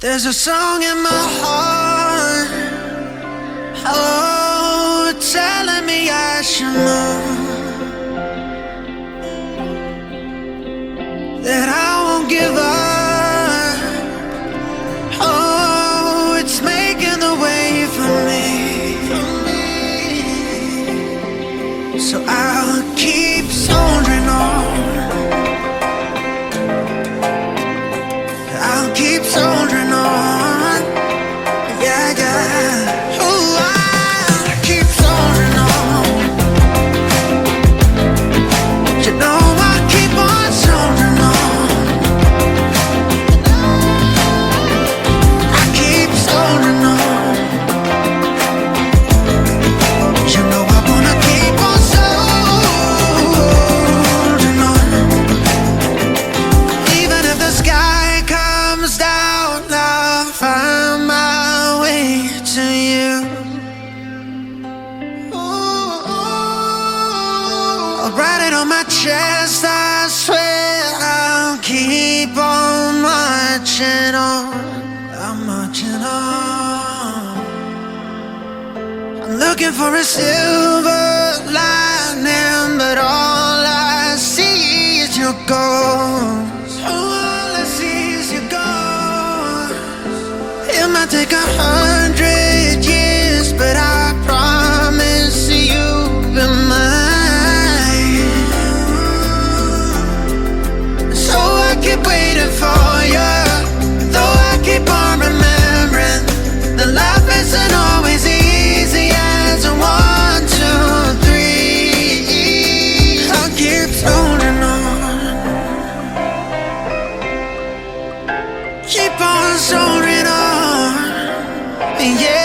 There's a song in my heart, oh, telling me I should know that I won't give up. Oh, it's making the way for me. So I'll keep soldiering on. I'll keep soldiering on. Yeah, yeah. Ooh, I'll keep soldiering on. You know I'll keep on soldiering on. I keep soldiering on. You know I wanna keep on soldiering on. Even if the sky comes down, I'll find my way to you. Ooh, I'll write it on my chest, I swear I'll keep on marching on. I'm marching on. I'm looking for a silver lining, but all I see is your ghost. All I see is your ghost. It might take 100 years, but I promise you'll be mine. So I keep waiting for you, though I keep on remembering that life isn't always easy as a 1, 2, 3. I'll keep holding on. Keep on soaring on, yeah.